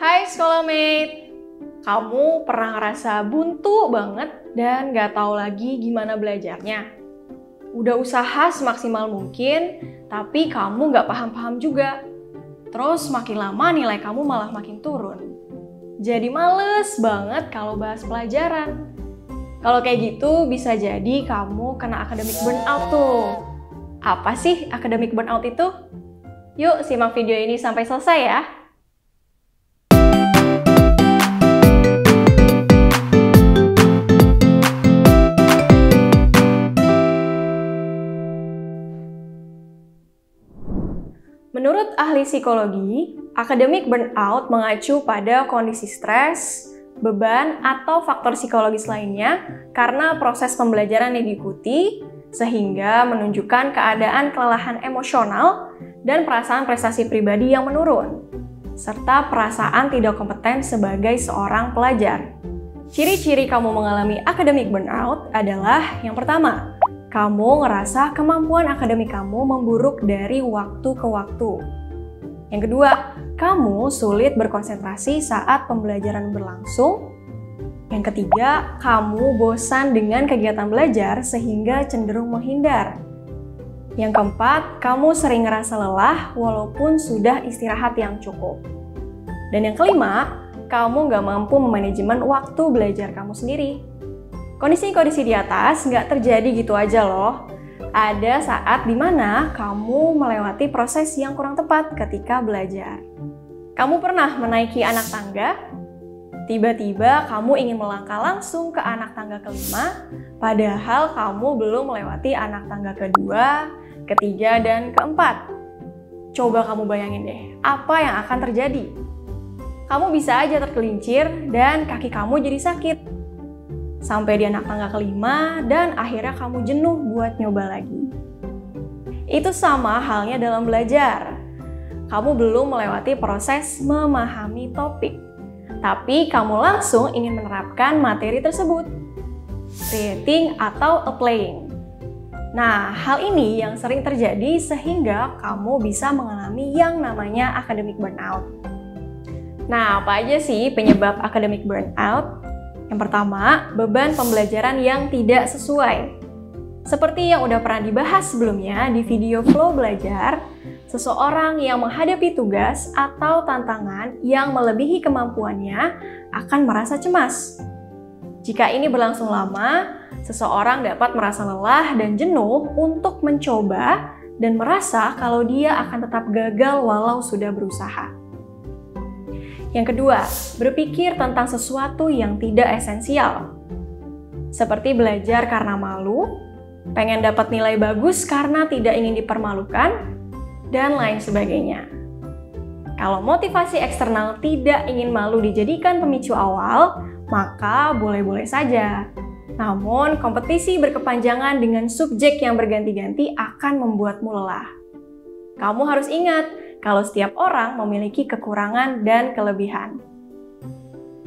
Hai Scholarmate, kamu pernah ngerasa buntu banget dan gak tahu lagi gimana belajarnya? Udah usaha semaksimal mungkin, tapi kamu gak paham-paham juga. Terus makin lama nilai kamu malah makin turun. Jadi males banget kalau bahas pelajaran. Kalau kayak gitu bisa jadi kamu kena academic burnout tuh. Apa sih academic burnout itu? Yuk simak video ini sampai selesai ya. Menurut ahli psikologi, academic burnout mengacu pada kondisi stres, beban, atau faktor psikologis lainnya karena proses pembelajaran yang diikuti, sehingga menunjukkan keadaan kelelahan emosional dan perasaan prestasi pribadi yang menurun, serta perasaan tidak kompeten sebagai seorang pelajar. Ciri-ciri kamu mengalami academic burnout adalah yang pertama, kamu ngerasa kemampuan akademik kamu memburuk dari waktu ke waktu. Yang kedua, kamu sulit berkonsentrasi saat pembelajaran berlangsung. Yang ketiga, kamu bosan dengan kegiatan belajar sehingga cenderung menghindar. Yang keempat, kamu sering ngerasa lelah walaupun sudah istirahat yang cukup. Dan yang kelima, kamu nggak mampu memanajemen waktu belajar kamu sendiri. Kondisi-kondisi di atas nggak terjadi gitu aja loh. Ada saat dimana kamu melewati proses yang kurang tepat ketika belajar. Kamu pernah menaiki anak tangga? Tiba-tiba kamu ingin melangkah langsung ke anak tangga kelima, padahal kamu belum melewati anak tangga kedua, ketiga, dan keempat. Coba kamu bayangin deh, apa yang akan terjadi? Kamu bisa aja tergelincir dan kaki kamu jadi sakit. Sampai di anak tangga kelima, dan akhirnya kamu jenuh buat nyoba lagi. Itu sama halnya dalam belajar. Kamu belum melewati proses memahami topik, tapi kamu langsung ingin menerapkan materi tersebut. Reading atau applying. Nah, hal ini yang sering terjadi sehingga kamu bisa mengalami yang namanya academic burnout. Nah, apa aja sih penyebab academic burnout? Yang pertama, beban pembelajaran yang tidak sesuai. Seperti yang udah pernah dibahas sebelumnya di video Flow Belajar, seseorang yang menghadapi tugas atau tantangan yang melebihi kemampuannya akan merasa cemas. Jika ini berlangsung lama, seseorang dapat merasa lelah dan jenuh untuk mencoba dan merasa kalau dia akan tetap gagal walau sudah berusaha. Yang kedua, berpikir tentang sesuatu yang tidak esensial. Seperti belajar karena malu, pengen dapat nilai bagus karena tidak ingin dipermalukan, dan lain sebagainya. Kalau motivasi eksternal tidak ingin malu dijadikan pemicu awal, maka boleh-boleh saja. Namun, kompetisi berkepanjangan dengan subjek yang berganti-ganti akan membuatmu lelah. Kamu harus ingat, kalau setiap orang memiliki kekurangan dan kelebihan.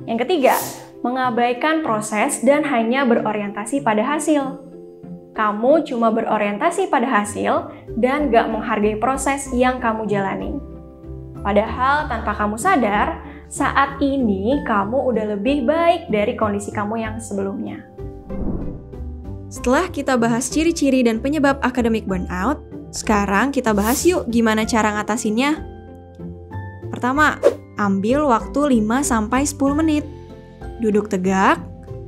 Yang ketiga, mengabaikan proses dan hanya berorientasi pada hasil. Kamu cuma berorientasi pada hasil dan gak menghargai proses yang kamu jalani. Padahal tanpa kamu sadar, saat ini kamu udah lebih baik dari kondisi kamu yang sebelumnya. Setelah kita bahas ciri-ciri dan penyebab academic burnout, sekarang kita bahas yuk gimana cara ngatasinnya. Pertama, ambil waktu 5-10 menit. Duduk tegak,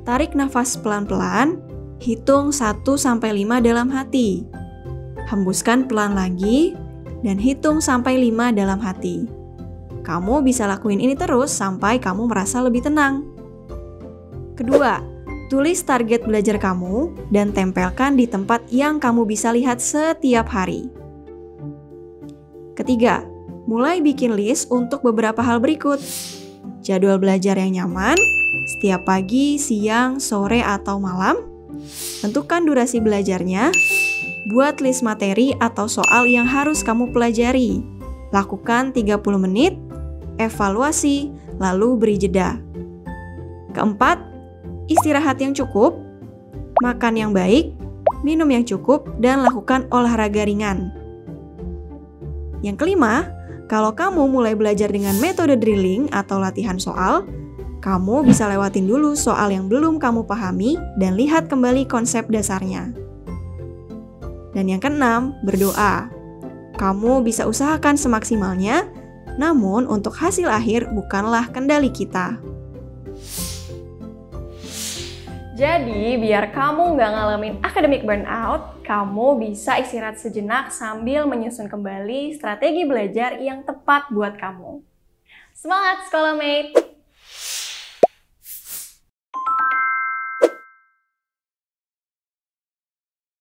tarik nafas pelan-pelan, hitung 1-5 dalam hati. Hembuskan pelan lagi, dan hitung sampai 5 dalam hati. Kamu bisa lakuin ini terus sampai kamu merasa lebih tenang. Kedua, tulis target belajar kamu dan tempelkan di tempat yang kamu bisa lihat setiap hari. Ketiga, mulai bikin list untuk beberapa hal berikut. Jadwal belajar yang nyaman, setiap pagi, siang, sore, atau malam. Tentukan durasi belajarnya. Buat list materi atau soal yang harus kamu pelajari. Lakukan 30 menit, evaluasi, lalu beri jeda. Keempat, istirahat yang cukup, makan yang baik, minum yang cukup, dan lakukan olahraga ringan. Yang kelima, Kalau kamu mulai belajar dengan metode drilling atau latihan soal, kamu bisa lewatin dulu soal yang belum kamu pahami dan lihat kembali konsep dasarnya. Dan yang keenam, berdoa. Kamu bisa usahakan semaksimalnya, namun untuk hasil akhir bukanlah kendali kita. Jadi, biar kamu nggak ngalamin academic burnout, kamu bisa istirahat sejenak sambil menyusun kembali strategi belajar yang tepat buat kamu. Semangat, Sekolah Mate!